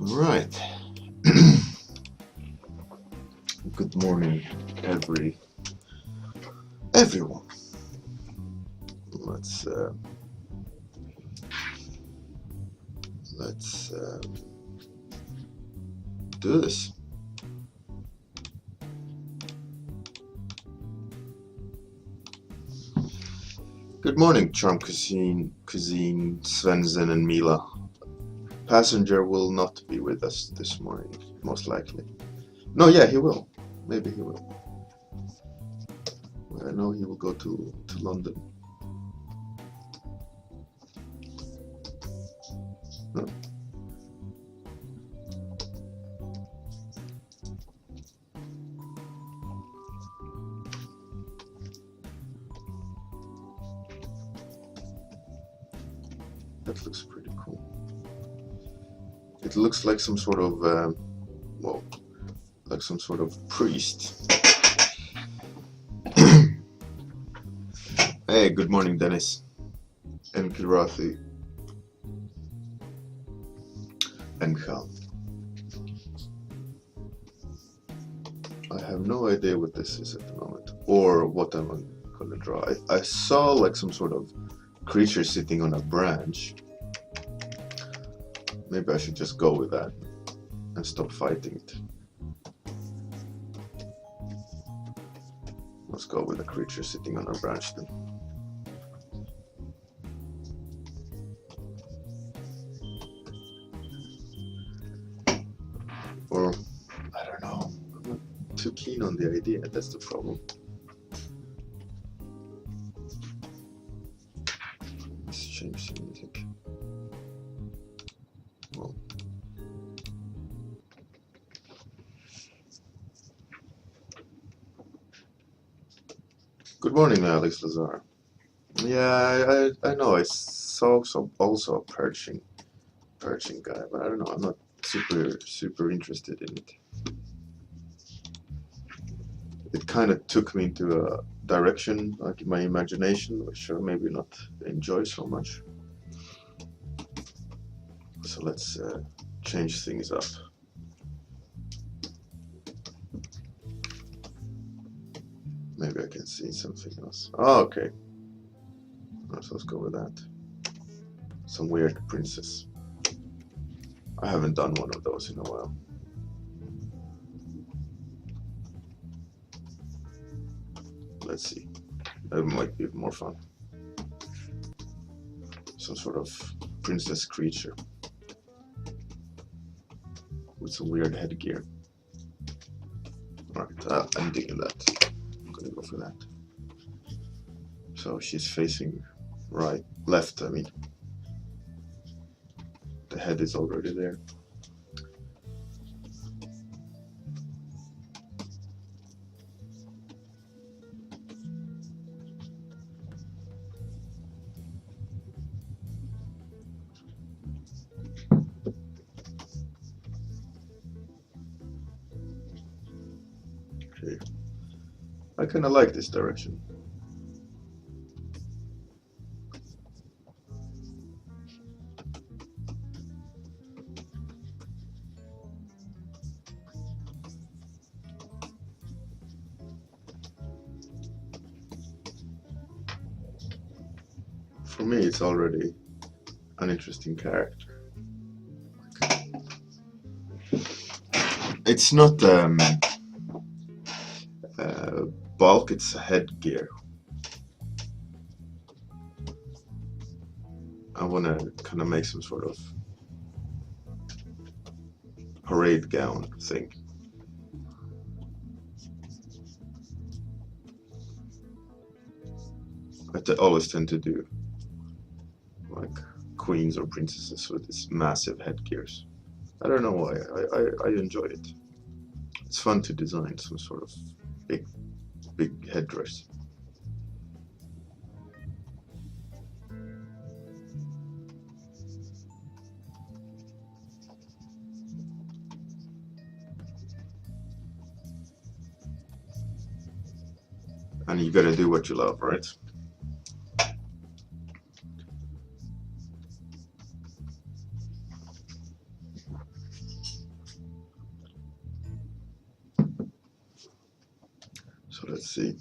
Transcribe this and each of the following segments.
Right. Good morning, everyone. Let's do this. Good morning, Charm Cuisine, Svensen, and Mila. Passenger will not be with us this morning, most likely. No, yeah, he will. Maybe he will. I know he will go to London. No. That looks pretty cool. It looks like some sort of, well, like some sort of priest. Hey, good morning, Dennis. And Kilrathi. And Khal. I have no idea what this is at the moment, or what I'm gonna draw. I saw like some sort of creature sitting on a branch. Maybe I should just go with that and stop fighting it. Let's go with a creature sitting on a branch then. Or, I don't know, I'm not too keen on the idea, that's the problem. Let's change the music. Well. Good morning, Alex Lazar. Yeah, I know, I saw also a perching guy, but I don't know, I'm not super interested in it. It kind of took me into a direction, like in my imagination, which I maybe not enjoy so much. So let's change things up. Maybe I can see something else. Oh, okay. So let's go with that. Some weird princess. I haven't done one of those in a while. Let's see. That might be more fun. Some sort of princess creature with some weird headgear. Alright, I'm digging that. I'm gonna go for that. So she's facing left, I mean. The head is already there. Okay. I kind of like this direction. For me, it's already an interesting character. It's not bulk, it's a headgear. I want to kind of make some sort of parade gown thing. I always tend to do like queens or princesses with these massive headgears. I don't know why, I enjoy it. It's fun to design some sort of big headdress. And you gotta do what you love, right? Let's see.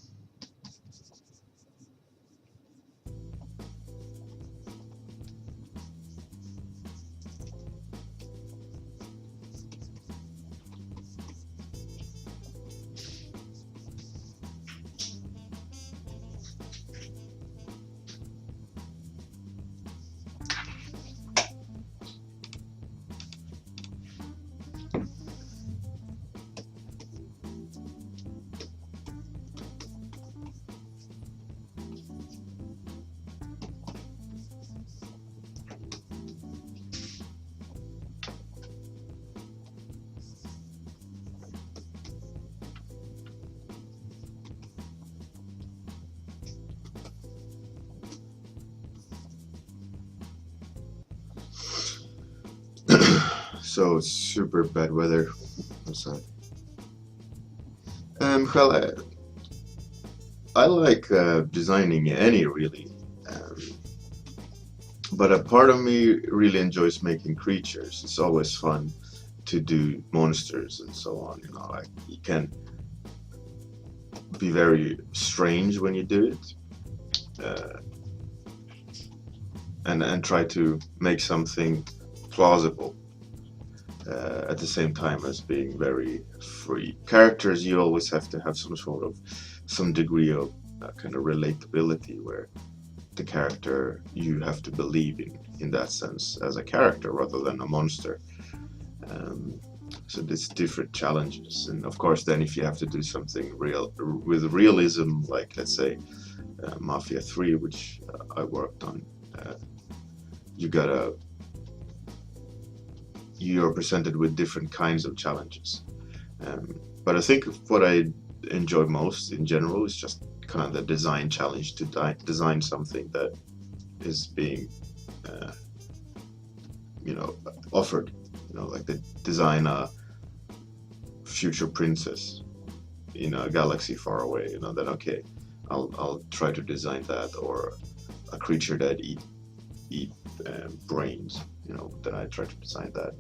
So super bad weather outside. Well, I like designing any really, but a part of me really enjoys making creatures. It's always fun to do monsters and so on. You know, like you can be very strange when you do it, and try to make something plausible. At the same time as being very free. Characters, you always have to have some degree of kind of relatability, where the character you have to believe in that sense as a character rather than a monster. So there's different challenges, and of course then if you have to do something real with realism, like let's say Mafia 3, which I worked on, you're presented with different kinds of challenges. But I think what I enjoy most in general is just kind of the design challenge to design something that is being, offered. You know, like the design a future princess in a galaxy far away. You know, then okay, I'll try to design that, or a creature that eat brains. You know, then I try to design that.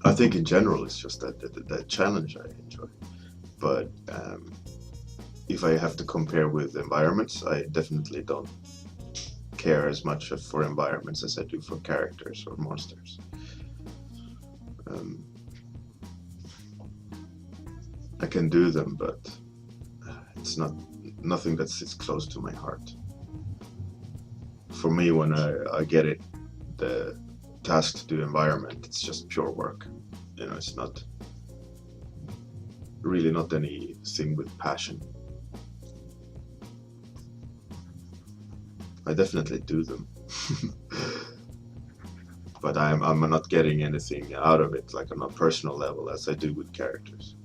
I think in general it's just that challenge I enjoy. But if I have to compare with environments, I definitely don't care as much for environments as I do for characters or monsters. I can do them, but it's nothing that sits close to my heart. For me, when I get it, the task to do environment, it's just pure work. You know, it's not anything with passion. I definitely do them, but I'm not getting anything out of it, like on a personal level, as I do with characters.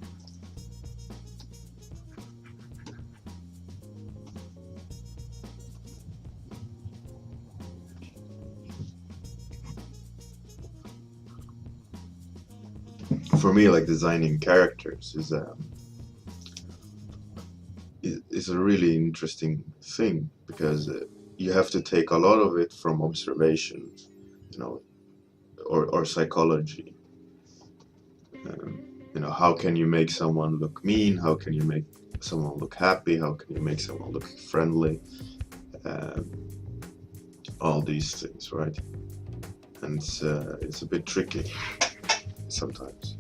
For me, like designing characters is a really interesting thing, because you have to take a lot of it from observation, you know, or psychology. You know, how can you make someone look mean? How can you make someone look happy? How can you make someone look friendly? All these things, right? And it's a bit tricky sometimes.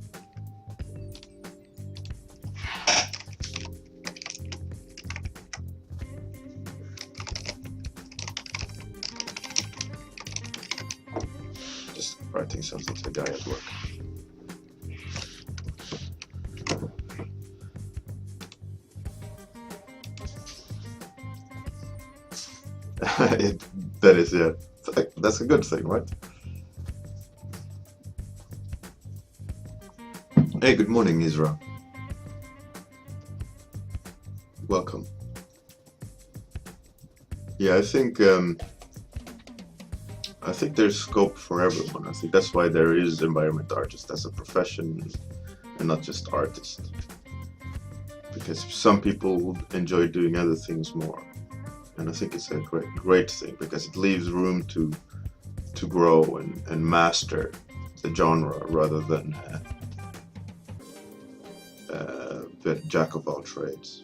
Just writing something to the guy at work. That is, yeah. That's a good thing, right? Hey, good morning, Isra. Welcome. Yeah, I think there's scope for everyone. I think that's why there is environment artist as a profession and not just artist. Because some people enjoy doing other things more. And I think it's a great thing, because it leaves room to grow and master the genre, rather than bit jack of all trades.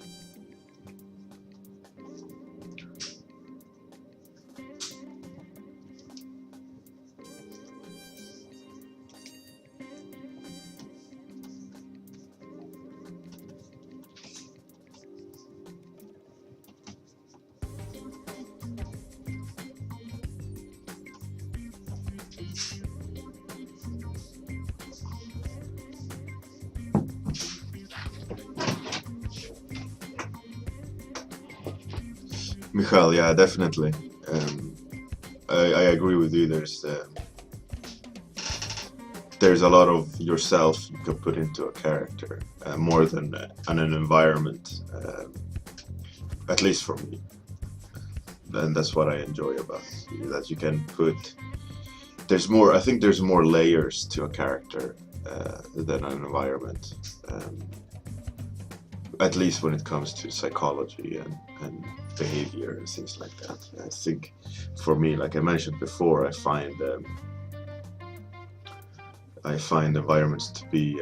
Michael, yeah, definitely. I agree with you. There's a lot of yourself you can put into a character, more than an environment. At least for me, and that's what I enjoy about it, that you can put. There's more. I think there's more layers to a character than an environment. At least when it comes to psychology and behavior and things like that. I think for me, like I mentioned before, I find environments to be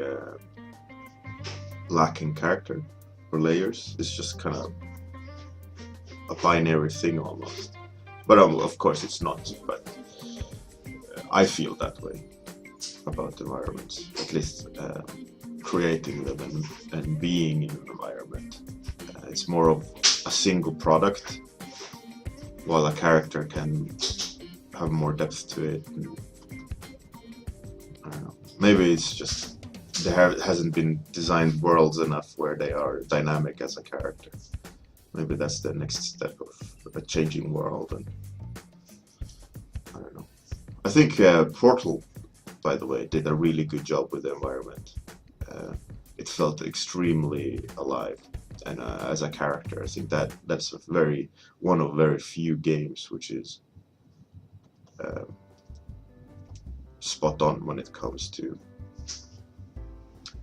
lacking character or layers. It's just kind of a binary thing almost. But of course it's not. But I feel that way about environments, at least creating them and being in an environment. It's more of a single product, while a character can have more depth to it. And, I don't know. Maybe it's just there hasn't been designed worlds enough where they are dynamic as a character. Maybe that's the next step of a changing world. And I don't know. I think Portal, by the way, did a really good job with the environment. It felt extremely alive, and as a character, I think that's one of very few games which is spot on when it comes to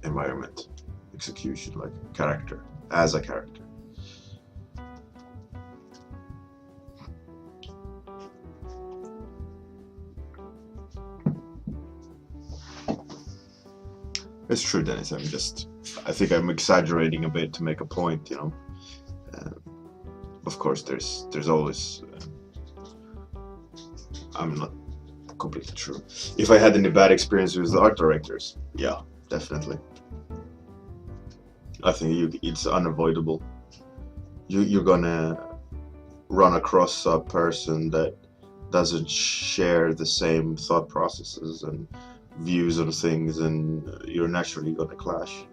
environment execution, like character as a character. It's true, Dennis. I think I'm exaggerating a bit to make a point, you know. Of course, there's always. I'm not completely true. If I had any bad experience with the art directors, yeah, definitely. I think it's unavoidable. You're gonna run across a person that doesn't share the same thought processes and views on things, and you're naturally gonna clash.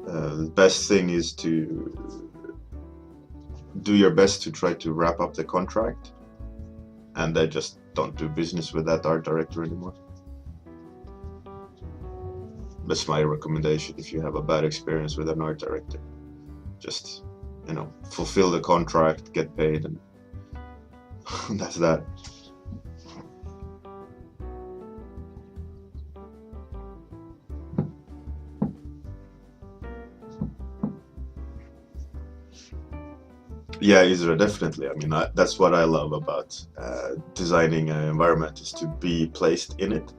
The best thing is to do your best to try to wrap up the contract, and then just don't do business with that art director anymore. That's my recommendation. If you have a bad experience with an art director, just fulfill the contract, get paid, and that's that. Yeah, Isra, definitely. I mean, that's what I love about designing an environment, is to be placed in it.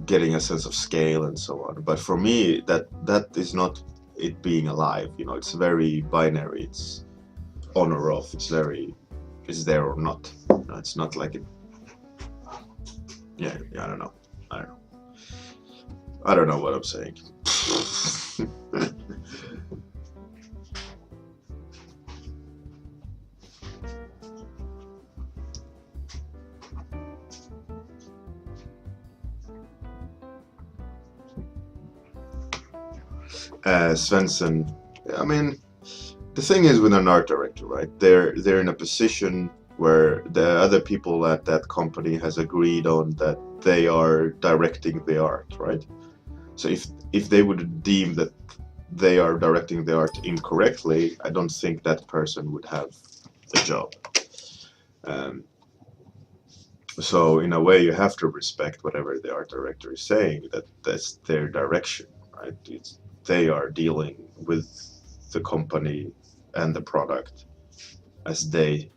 Getting a sense of scale and so on. But for me, that is not it being alive. It's very binary. It's on or off. It's there or not. It's not like it. Yeah, I don't know. I don't know what I'm saying. Svensson, I mean, the thing is with an art director, right? They're in a position where the other people at that company has agreed on that they are directing the art, right? So if they would deem that they are directing the art incorrectly, I don't think that person would have the job. So in a way, you have to respect whatever the art director is saying. That's their direction, right? They are dealing with the company and the product as they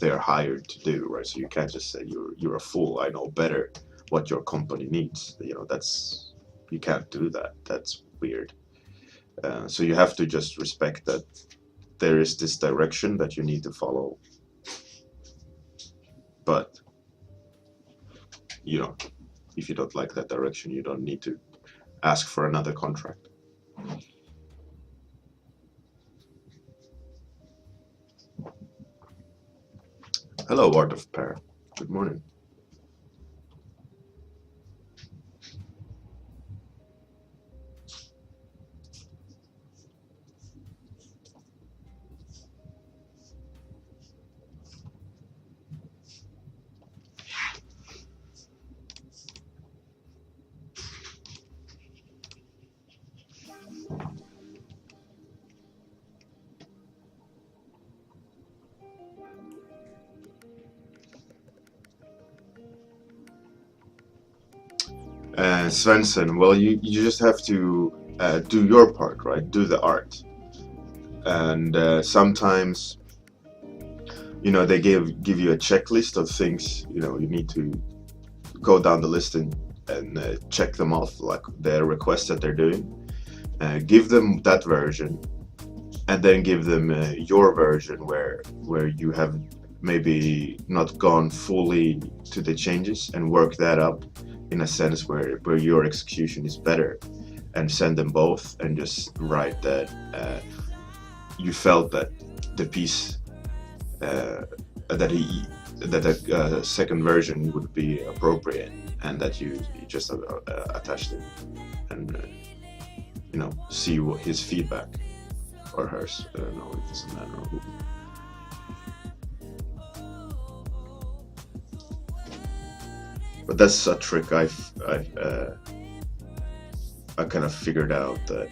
are hired to do, right? So you can't just say you're a fool. I know better what your company needs. You can't do that. weird. So you have to just respect that there is this direction that you need to follow, but you know, if you don't like that direction, you don't need to ask for another contract. Hello, Art of Pear. Good morning. Svensson, well, you just have to do your part, right? Do the art. And sometimes, you know, they give you a checklist of things, you know, you need to go down the list and check them off, like the requests that they're doing. Give them that version, and then give them your version where you have maybe not gone fully to the changes, and work that up in a sense where your execution is better, and send them both, and just write that you felt that the piece that a second version would be appropriate, and that you just attached it, and you know, see what his feedback, or hers, I don't know if it's a man or a woman. But that's a trick I kind of figured out, that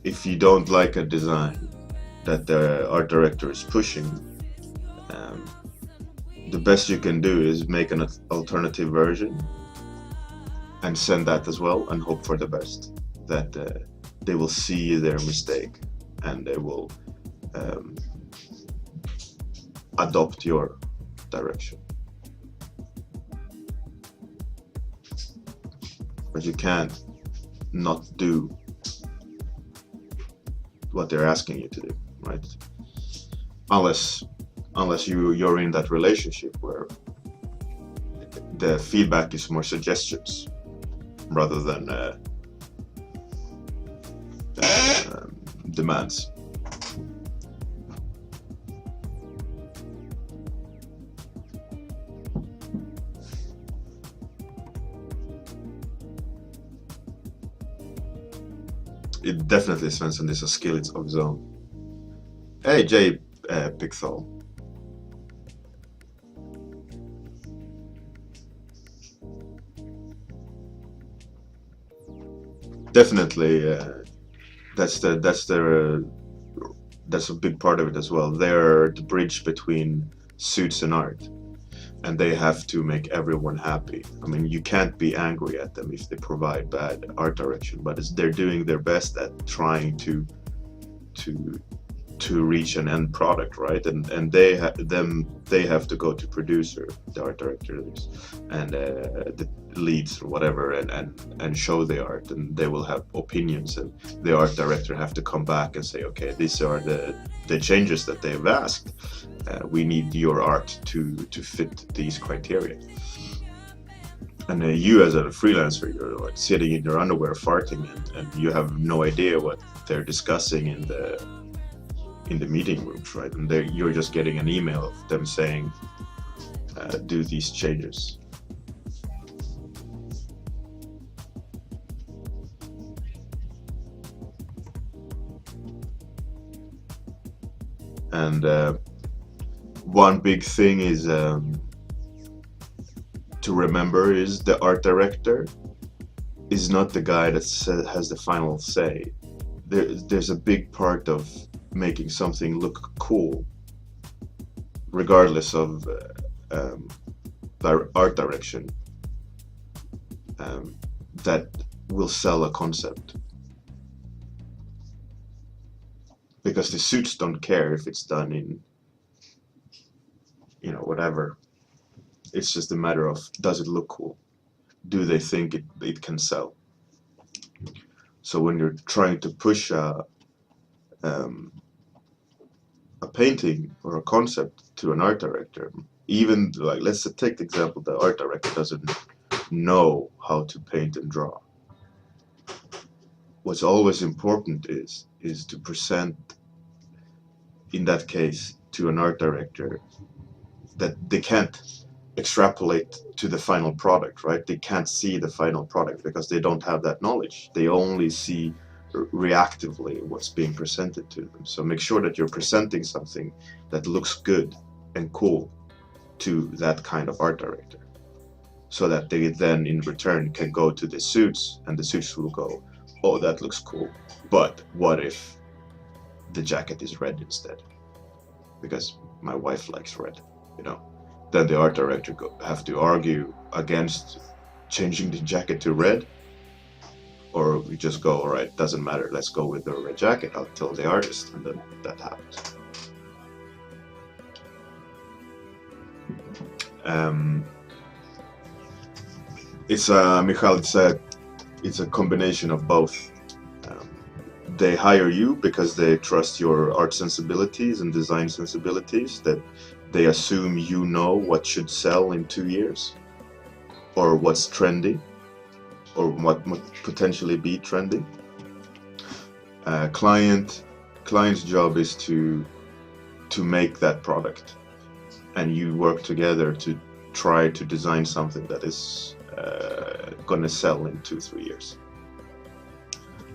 if you don't like a design that the art director is pushing, the best you can do is make an alternative version and send that as well, and hope for the best, that they will see their mistake, and they will adopt your direction. But you can't not do what they're asking you to do, right? Unless you're in that relationship where the feedback is more suggestions rather than demands. It definitely, Svensson, is a skill of his own. Hey, Jay Pixel. Definitely, that's a big part of it as well. They're the bridge between suits and art, and they have to make everyone happy. I mean, you can't be angry at them if they provide bad art direction, but they're doing their best at trying to reach an end product, right? And they have to go to producer, the art directors, and the leads or whatever, and show the art, and they will have opinions, and the art director have to come back and say, okay, these are the changes that they've asked. We need your art to fit these criteria. And you as a freelancer, you're like sitting in your underwear farting, and you have no idea what they're discussing in the meeting rooms, right? And you're just getting an email of them saying, do these changes. And one big thing is to remember is the art director is not the guy that has the final say. There's a big part of making something look cool, regardless of the art direction, that will sell a concept. Because the suits don't care if it's done in, you know, whatever. It's just a matter of, does it look cool? Do they think it can sell? So when you're trying to push a painting or a concept to an art director, even like, let's take the example, the art director doesn't know how to paint and draw. What's always important is to present, in that case, to an art director that they can't extrapolate to the final product, right? They can't see the final product because they don't have that knowledge. They only see reactively what's being presented to them. So make sure that you're presenting something that looks good and cool to that kind of art director, so that they then in return can go to the suits, and the suits will go, oh, that looks cool, but what if the jacket is red instead? Because my wife likes red, you know. Then the art director have to argue against changing the jacket to red, or we just go, all right, doesn't matter, let's go with the red jacket. I'll tell the artist, and then that happens. It's Michal said, it's a combination of both. They hire you because they trust your art sensibilities and design sensibilities, that they assume you know what should sell in 2 years, or what's trendy, or what might potentially be trendy. Client's job is to make that product, and you work together to try to design something that is gonna sell in 2-3 years.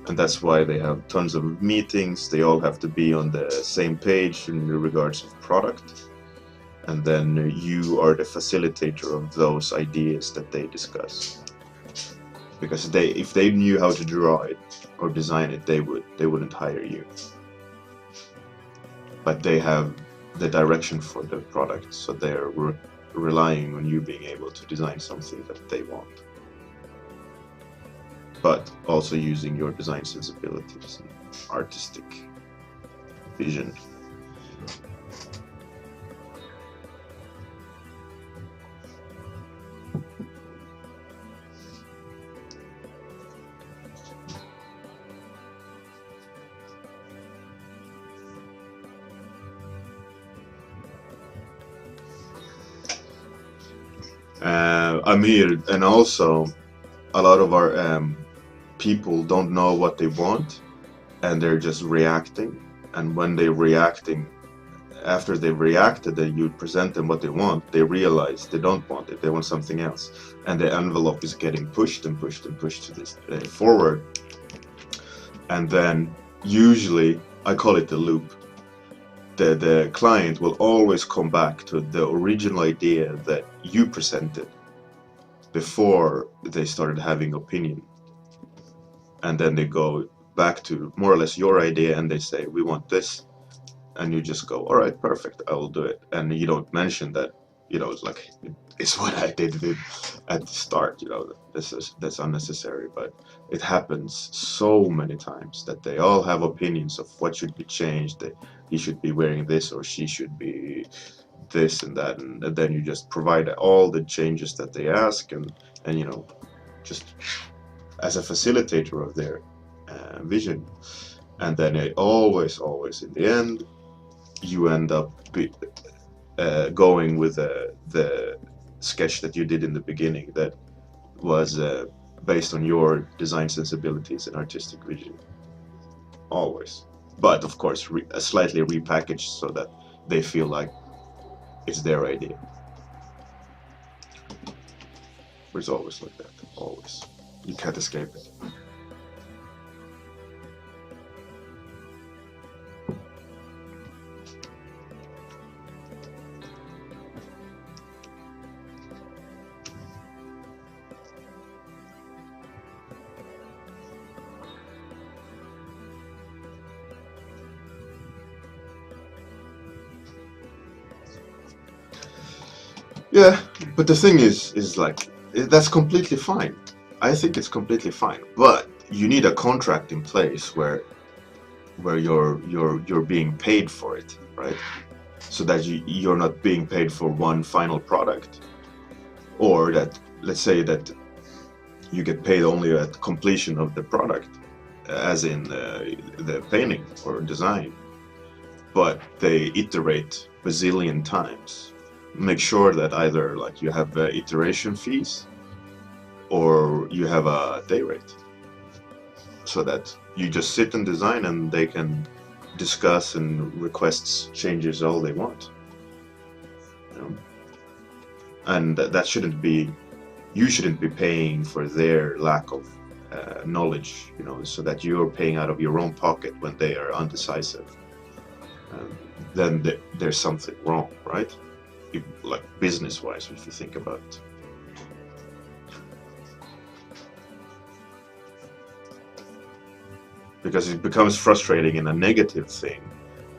And that's why they have tons of meetings. They all have to be on the same page in regards of product. And then you are the facilitator of those ideas that they discuss. Because if they knew how to draw it or design it, they wouldn't hire you. But they have the direction for the product, so they're relying on you being able to design something that they want, but also using your design sensibilities and artistic vision. Amir, and also a lot of our people don't know what they want, and they're just reacting. And when they're reacting, after they've reacted and you present them what they want, they realize they don't want it, they want something else, and the envelope is getting pushed and pushed and pushed to this forward. And then usually, I call it the loop, the client will always come back to the original idea that you presented before they started having opinion, and then they go back to more or less your idea and they say, we want this, and you just go, all right, perfect, I will do it. And you don't mention that, it's like, it's what I did at the start, that's unnecessary. But it happens so many times that they all have opinions of what should be changed, that he should be wearing this or she should be this and that, and then you just provide all the changes that they ask, and just as a facilitator of their vision. And then it always in the end you end up going with the sketch that you did in the beginning, that was based on your design sensibilities and artistic vision, always. But of course slightly repackaged so that they feel like it's their idea. It's always like that, always. You can't escape it. Yeah, but the thing is like, that's completely fine. I think it's completely fine, but you need a contract in place where you're being paid for it, right? So that you're not being paid for one final product, or that, let's say that you get paid only at completion of the product, as in the painting or design, but they iterate bazillion times. Make sure that either like you have iteration fees or you have a day rate, so that you just sit and design and they can discuss and request changes all they want. You know? And that shouldn't be, you shouldn't be paying for their lack of knowledge, you know, so that you're paying out of your own pocket when they are undecisive. Then there's something wrong, right? Like business-wise, if you think about it. Because it becomes frustrating and a negative thing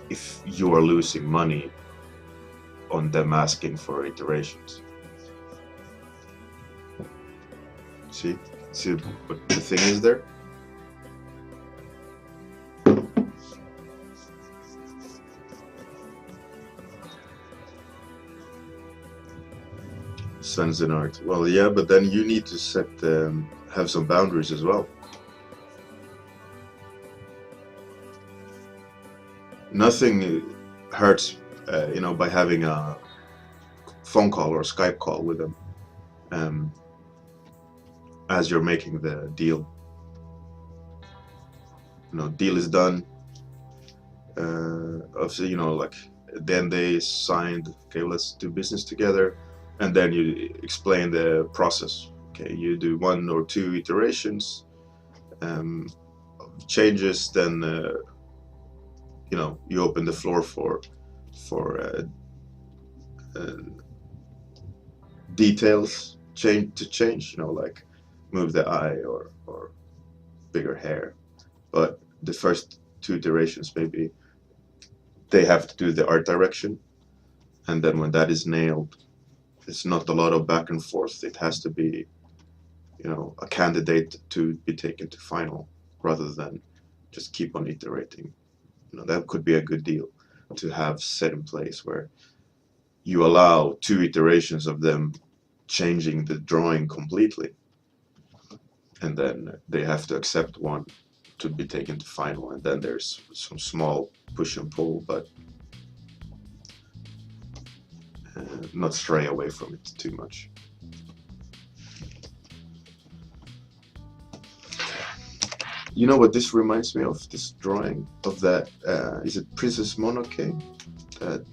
if you are losing money on them asking for iterations. See what the thing is there? Sense in art. Well, yeah, but then you need to set have some boundaries as well. Nothing hurts, you know, by having a phone call or a Skype call with them as you're making the deal. You know, deal is done. You know, like then they signed. Okay, let's do business together, and then you explain the process. Okay, you do 1 or 2 iterations of changes, then you know, you open the floor for details change, you know, like move the eye or bigger hair. But the first 2 iterations, maybe they have to do the art direction, and then when that is nailed, it's not a lot of back and forth. It has to be, you know, a candidate to be taken to final rather than just keep on iterating. You know, that could be a good deal to have set in place, where you allow 2 iterations of them changing the drawing completely, and then they have to accept one to be taken to final, and then there's some small push and pull, but not stray away from it too much. You know what this reminds me of? This drawing of that, is it Princess Mononoke? That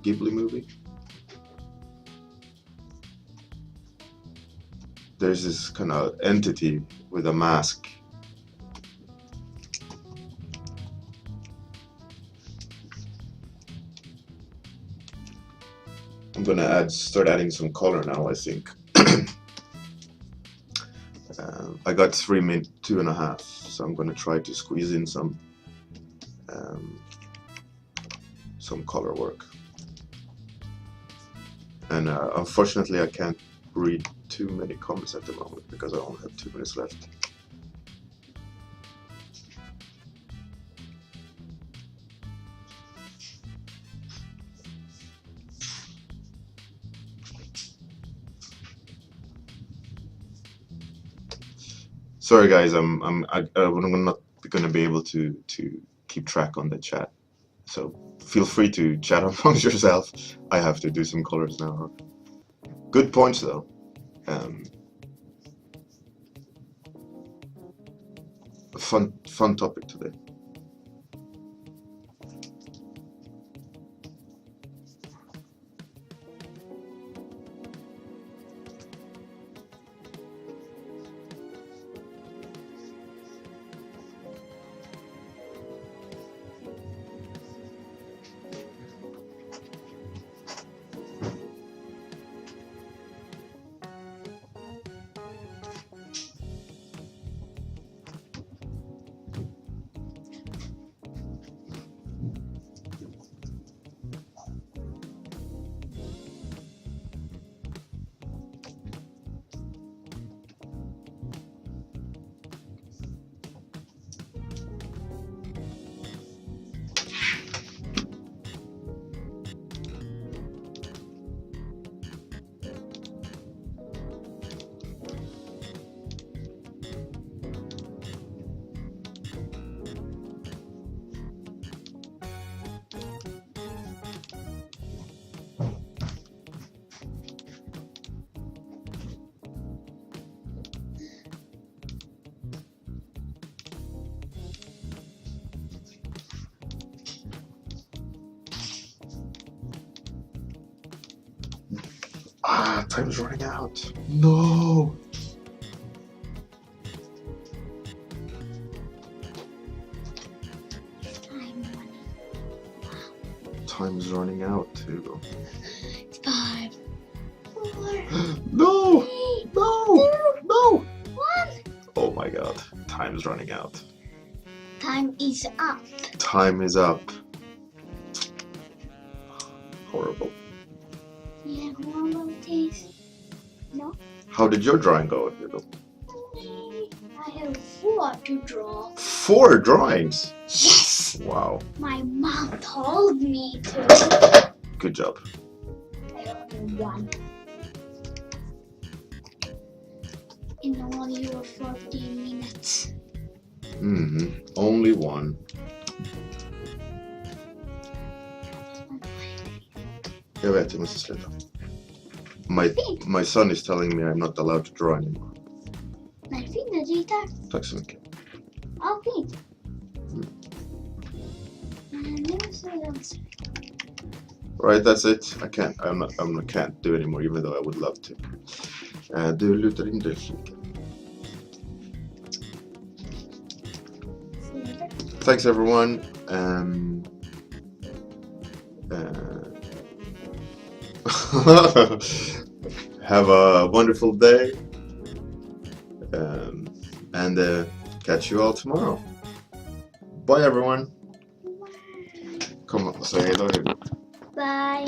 Ghibli movie? There's this kind of entity with a mask. I'm gonna start adding some color now, I think. I got 3 minutes, 2.5, so I'm gonna try to squeeze in some color work. And unfortunately, I can't read too many comments at the moment because I only have 2 minutes left. Sorry guys, I'm not gonna be able to keep track on the chat, so feel free to chat amongst yourself. I have to do some colors now. Good points though. Fun topic today. Ah, time's running out. No. Time's running out too. 5, 4, No! 3, No! 2, No! 1. Oh my god. Time's running out. Time is up. Time is up. Horrible. Yeah, what about this? No? How did your drawing go, Hugo? I have 4 to draw. 4 drawings? Yes! Wow. My mom told me to. Good job. I only 1. In all your 14 minutes. Only 1. Jag vet, jag måste sluta. My son is telling me I'm not allowed to draw anymore. När finner du ritar? Tack så mycket. Okej. Nu så är det. Right, that's it. I can't do anymore, even though I would love to. Du lutar in dig. Thanks everyone. Have a wonderful day. And catch you all tomorrow. Bye everyone. Come on, say hello. Bye.